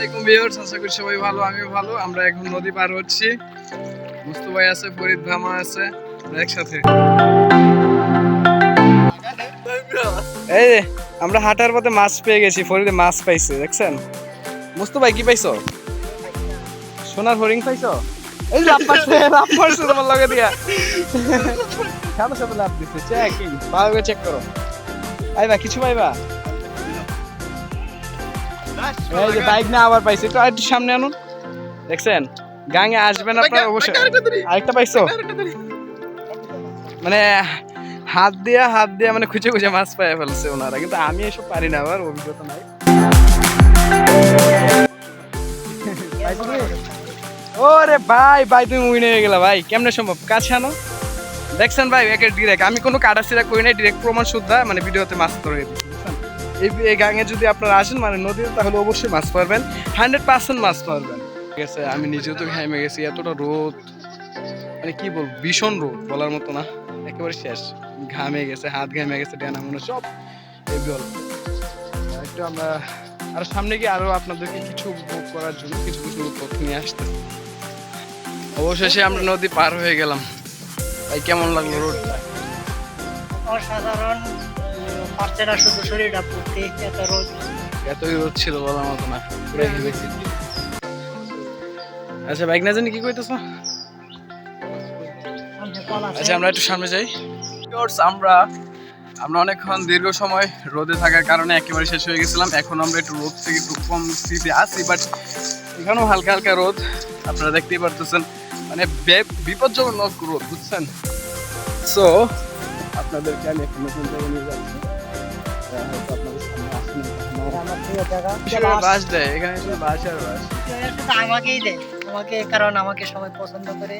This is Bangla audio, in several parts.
আসসালামাইকুম ভিউয়ার্স, আশা করি সবাই ভালো, আমিও ভালো। আমরা এখন নদী পার হচ্ছি। মুস্তফা ভাই আছে, ফরিদ ভামা আছে, একসাথে। এই যে আমরা হাঁটার পথে মাছ পেয়ে গেছি, ফরিদে মাছ পাইছে, দেখছেন? মুস্তফা ভাই কি পাইছো? সোনার হরিং পাইছো? এই লাভ মারছে তোমার লগে দিয়া। সাথে সাথে লাভ দিচ্ছে, চেকিং ভালো চেক করো। পাইবা কিছু পাইবা? এই যে বাইক না আবার পাইছি, তো একটু সামনে আনুন। দেখছেন গাঙে আসবেন আপনার অবশ্যই। আরেকটা পাইছো? মানে হাত দিয়া মানে খুঁজে খুঁজে মাছ পাইয়া ফেলছে ওনারা, কিন্তু আমি এসব পারি না, আবার অভিজ্ঞতা নাই। ওরে ভাই তুমি উইন হয়ে গেলা ভাই, কেমনে সম্ভব? কাছে আনো। দেখছেন ভাই, একে ডিরেক্ট, আমি কোনো কাটা সিরা করি নাই, ডিরেক্ট প্রমাণ শুদ্ধা মানে ভিডিওতে মাছ ধরে দিচ্ছি। এই গাঙে যদি আপনারা আসেন মানে নদীতে, তাহলে অবশ্যই মাছ পারবেন, 100% মাছ পারবেন। ঠিক আছে, আমি নিজেও তো ঘামে গেছি, এতটা রোদ, মানে কি বলবো, ভীষণ রোদ, বলার মতো না, একেবারে শেষ। ঘামে গেছে, হাত ঘামে গেছে, ডানা মনে সব এভরিঅল। একটু আমরা আর সামনে গিয়ে আরো আপনাদেরকে কিছু উপভোগ করার জন্য কিছু তথ্য নিয়ে আসতে। অবশেষে আমরা নদী পার হয়ে গেলাম। ভাই কেমন লাগলো রোডটা? অসাধারণ, পারছে না শুধু শরীরটা পড়তে, এতই রোদ ছিল বলার মতো না, পুরো ঘেমেছি। আচ্ছা বাইক না জানি কি কইতেছো? আচ্ছা আমরা একটু সামনে যাই। আমরা অনেকক্ষণ দীর্ঘ সময় রোদে থাকার কারণে একেবারে শেষ হয়ে গেছিলাম। এখন আমরা একটু রোদ থেকে একটু কম স্থিতিতে আছি, বাট এখানেও হালকা হালকা রোদ আপনারা দেখতেই পারতেছেন, মানে বিপজ্জনক রোদ, বুঝছেন? সো আপনাদেরকে আমি একটা নতুন জায়গায় নিয়ে যাচ্ছি, হয়তো আপনাদের সামনে আসেনি। বাস দেয় এখানে, শুধু বাস আর বাস। আমাকেই দেয়, কারণ আমাকে সবাই পছন্দ করে,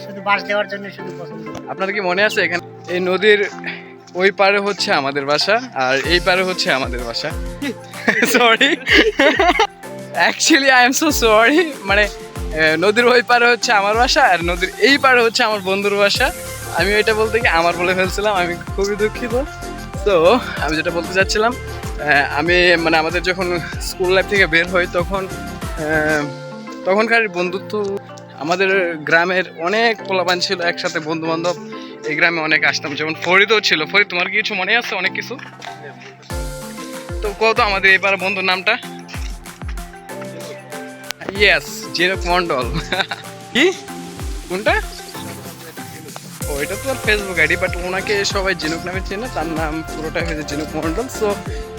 শুধু বাস দেওয়ার জন্য শুধু পছন্দ। আপনার কি মনে আছে এখানে এই নদীর ওই পারে হচ্ছে আমাদের বাসা, আর এই পারে হচ্ছে আমাদের বাসা? Sorry, actually I am so sorry. মানে নদীর ওই পারে হচ্ছে আমার বাসা, আর নদীর এই পারে হচ্ছে আমার বন্ধুর বাসা। আমি ওইটা বলতে কি আমার বলে ফেলছিলাম, আমি খুবই দুঃখিত। তো আমি যেটা বলতে চাচ্ছিলাম, আমি মানে আমাদের যখন স্কুল লাইফ থেকে বের হই তখনকার বন্ধুত্ব, আমাদের গ্রামের অনেক পোলাপান ছিল একসাথে, বন্ধু বান্ধব এই গ্রামে অনেক আসতাম, যেমন ফরিদও ছিল। ফরিদ, তোমার কি কিছু মনে আছে? অনেক কিছু তো কত আমাদের এবার বন্ধুর নামটা? ইয়েস, জিনুক মন্ডল। কি কোনটা? ওইটা তো আর ফেসবুক আইডি, বাট ওনাকে সবাই জিনুক নামে চেনে, তার নাম পুরোটাই হয়েছে জিনুক মন্ডল। সো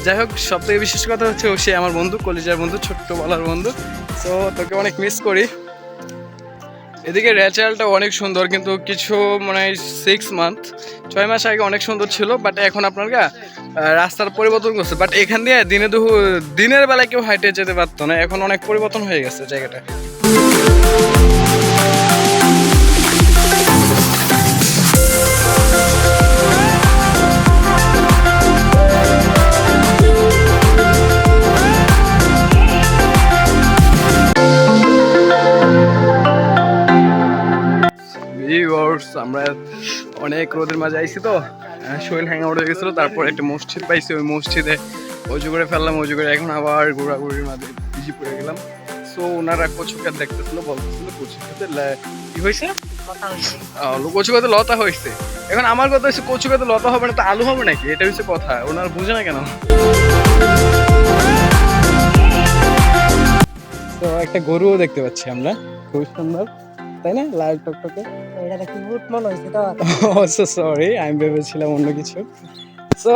যাই হোক, সব থেকে বিশেষ কথা হচ্ছে সে আমার বন্ধু, কলেজের বন্ধু, ছোট্টবেলার বন্ধু। সো তোকে অনেক মিস করি। এদিকে ন্যাচারালটা অনেক সুন্দর, কিন্তু কিছু মানে 6 মাস আগে অনেক সুন্দর ছিল, বাট এখন আপনার রাস্তার পরিবর্তন করছে। বাট এখান দিয়ে দিনের বেলায় কেউ হাইটে যেতে পারতো না, এখন অনেক পরিবর্তন হয়ে গেছে জায়গাটা। আমরা অনেক রোদের মাঝে আইছি, তো শরীর হ্যাং আউট হয়ে গেছিলো। তারপর একটা মসজিদ পাইছি, ওই মসজিদে অজু করে ফেললাম, অজু করে এখন আবার ঘোরাঘুরির মাঝে বিজি পড়ে গেলাম। সো ওনারা কচুকাত দেখতেছিল, বলতেছিল কচুকাতে কি হয়েছে, কচুকাতে লতা হয়েছে। এখন আমার কথা হচ্ছে, কচুকাতে লতা হবে না তো আলু হবে নাকি? এটা হচ্ছে কথা, ওনারা বুঝে না কেন। তো একটা গরুও দেখতে পাচ্ছি আমরা, খুব সুন্দর, তাই না? লাল টকটকে। এটা কি উট মনে হইছে তো? সো সরি, আমি ভেবেছিলাম অন্য কিছু। সো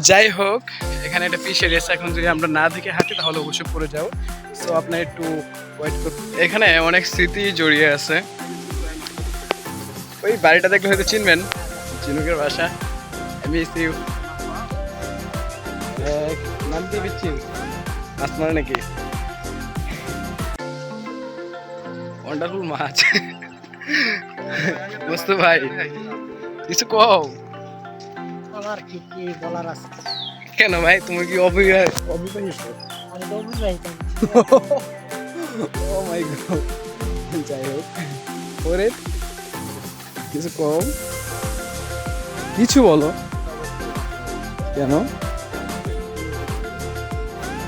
যাই হোক, এখানে একটা ফিশের এসে, এখন যদি আমরা না দেখে হাঁটি তাহলে অবশ্যই পড়ে যাও। সো আপনার একটু ওয়েট করতে, এখানে অনেক স্মৃতি জড়িয়ে আছে। ওই বাড়িটা দেখলে হয়তো চিনবেন, চিনুকের বাসা। Miss you. নাম কি বিচ্ছি? মাছ মারে নাকি? ওয়ান্ডারফুল মাছ। বুঝতে ভাই কিছু কও। আমার কি কি বলার আছে? কেন ভাই, তুমি কি অবিবাহিত? আমি তো অবিবাহিত। ও মাই গড। যাই হোক, পরে কিছু কও, কিছু বলো। কেন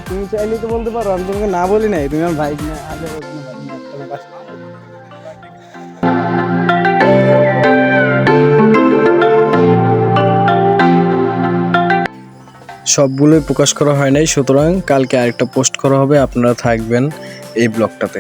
তুমি চাইলেই তো বলতে পারো, আমি তোমাকে না বলি নাই, তুমি আমার ভাই না আগে কোনো ভাই না, তোমার বাসা। সবগুলোই প্রকাশ করা হয় নাই, সুতরাং কালকে আরেকটা পোস্ট করা হবে, আপনারা থাকবেন এই ব্লগটাতে।